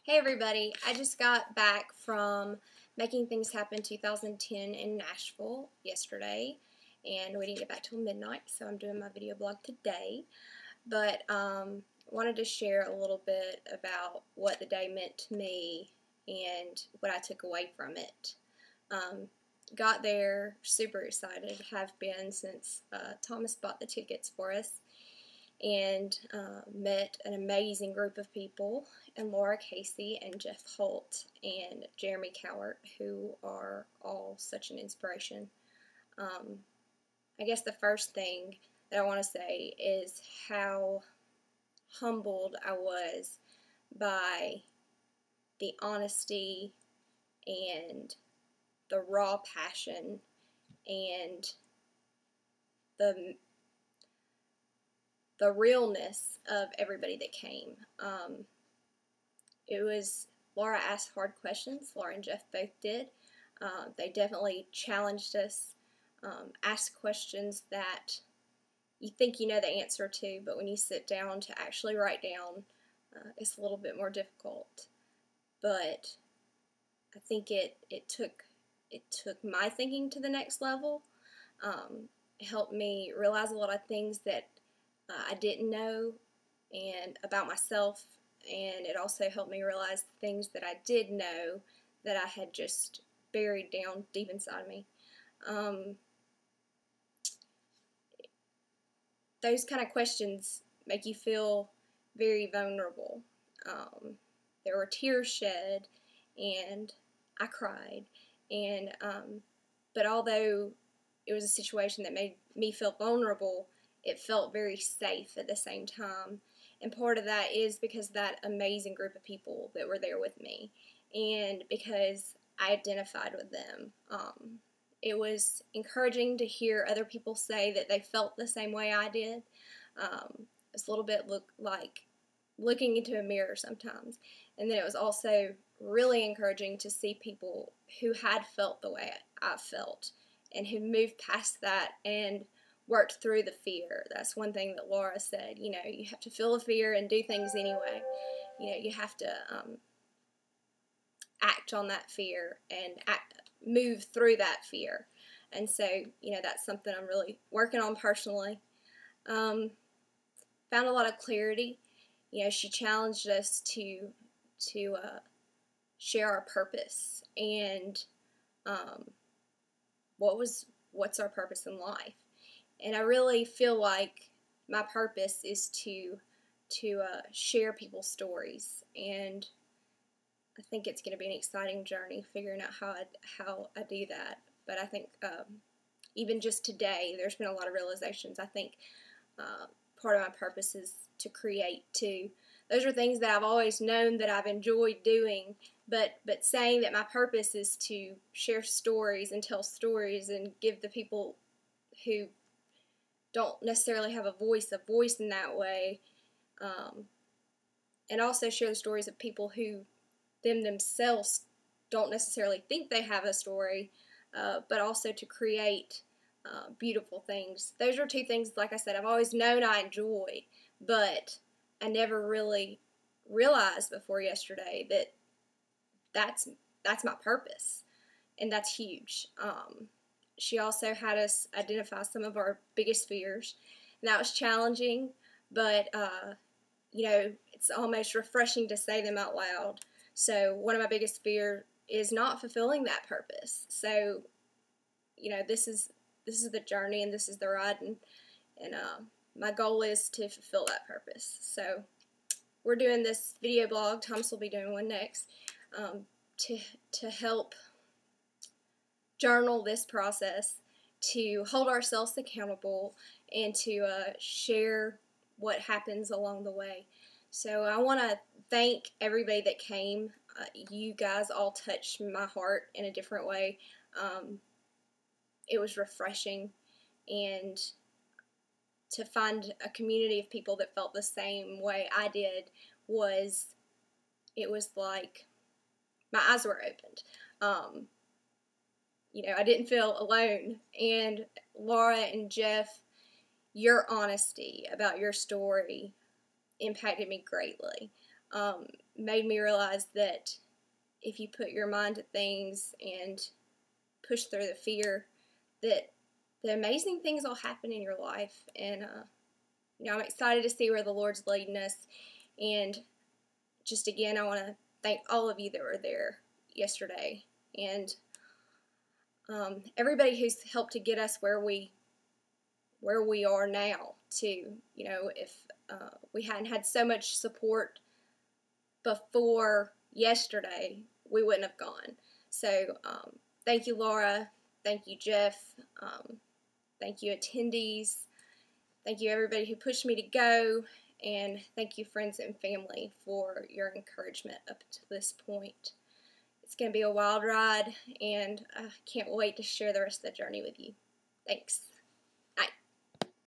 Hey everybody, I just got back from Making Things Happen 2010 in Nashville yesterday, and we didn't get back till midnight, so I'm doing my video blog today. But wanted to share a little bit about what the day meant to me and what I took away from it. Got there, super excited, have been since Thomas bought the tickets for us, and met an amazing group of people, and Lara Casey and Jeff Holt and Jeremy Cowart, who are all such an inspiration. I guess the first thing that I want to say is how humbled I was by the honesty and the raw passion and the realness of everybody that came. Laura asked hard questions. Laura and Jeff both did. They definitely challenged us, asked questions that you think you know the answer to, but when you sit down to actually write down, it's a little bit more difficult. But I think it took my thinking to the next level. It helped me realize a lot of things that I didn't know and about myself, and it also helped me realize the things that I did know that I had just buried down deep inside me. Those kind of questions make you feel very vulnerable. There were tears shed, and I cried, and but although it was a situation that made me feel vulnerable, it felt very safe at the same time. And part of that is because of that amazing group of people that were there with me, and because I identified with them. It was encouraging to hear other people say that they felt the same way I did. It's a little bit like looking into a mirror sometimes. And then it was also really encouraging to see people who had felt the way I felt and who moved past that and worked through the fear. That's one thing that Laura said. You have to feel the fear and do things anyway. You have to act on that fear and move through that fear. And so, that's something I'm really working on personally. Found a lot of clarity. She challenged us to share our purpose and what's our purpose in life. And I really feel like my purpose is to share people's stories, and I think it's going to be an exciting journey figuring out how I do that. But I think even just today, there's been a lot of realizations. I think part of my purpose is to create too. Those are things that I've always known that I've enjoyed doing, but saying that my purpose is to share stories and tell stories and give the people who don't necessarily have a voice in that way, and also share the stories of people who themselves don't necessarily think they have a story, but also to create beautiful things. Those are two things, like I said, I've always known I enjoy, but I never really realized before yesterday that that's my purpose, and that's huge. She also had us identify some of our biggest fears, and that was challenging, but it's almost refreshing to say them out loud. So one of my biggest fears is not fulfilling that purpose. So, this is the journey, and this is the ride, and my goal is to fulfill that purpose. So we're doing this video blog. Thomas will be doing one next, to help journal this process, to hold ourselves accountable, and to share what happens along the way. So I want to thank everybody that came. You guys all touched my heart in a different way. It was refreshing, and to find a community of people that felt the same way I did it was like my eyes were opened. I didn't feel alone. And Laura and Jeff, your honesty about your story impacted me greatly. made me realize that if you put your mind to things and push through the fear, that the amazing things will happen in your life. And I'm excited to see where the Lord's leading us. And just again, I want to thank all of you that were there yesterday, and everybody who's helped to get us where we are now. Too, if we hadn't had so much support before yesterday, we wouldn't have gone. So thank you, Laura. Thank you, Jeff. Thank you, attendees. Thank you, everybody who pushed me to go. And thank you, friends and family, for your encouragement up to this point. It's going to be a wild ride, and I can't wait to share the rest of the journey with you. Thanks.